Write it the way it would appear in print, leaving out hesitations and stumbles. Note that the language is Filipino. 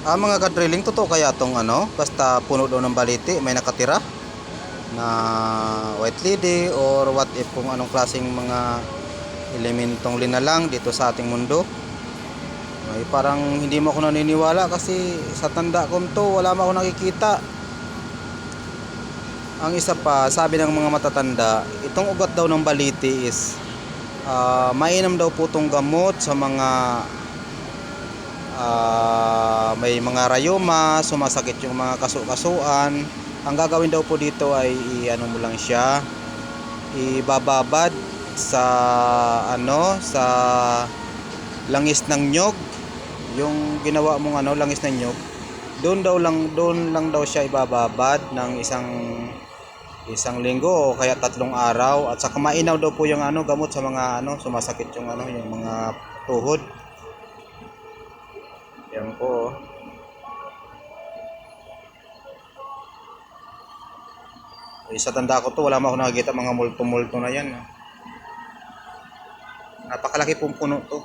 Mga kadrilling, totoo kaya tong ano, basta puno daw ng baliti, may nakatira na white lady or what if kung anong klaseng mga elementong linalang dito sa ating mundo. Ay, parang hindi mo ako naniniwala kasi sa tanda ko to, wala mo ako nakikita. Ang isa pa, sabi ng mga matatanda, itong ugat daw ng baliti is mainam daw po itong gamot sa mga may mga rayuma, sumasakit yung mga kaso-kasuan. Ang gagawin daw po dito ay ano mo lang siya, ibababad sa ano, sa langis ng nyog. Yung ginawa mong ano, langis ng nyog, doon lang daw siya ibababad ng isang linggo o kaya 3 araw, at saka mainaw daw po yung ano gamot sa mga ano sumasakit yung ano, yung mga tuhod. Yan po. Sa tanda ko to, wala mo ako nakikita mga multo-multo na yan. Napakalaki pong puno to.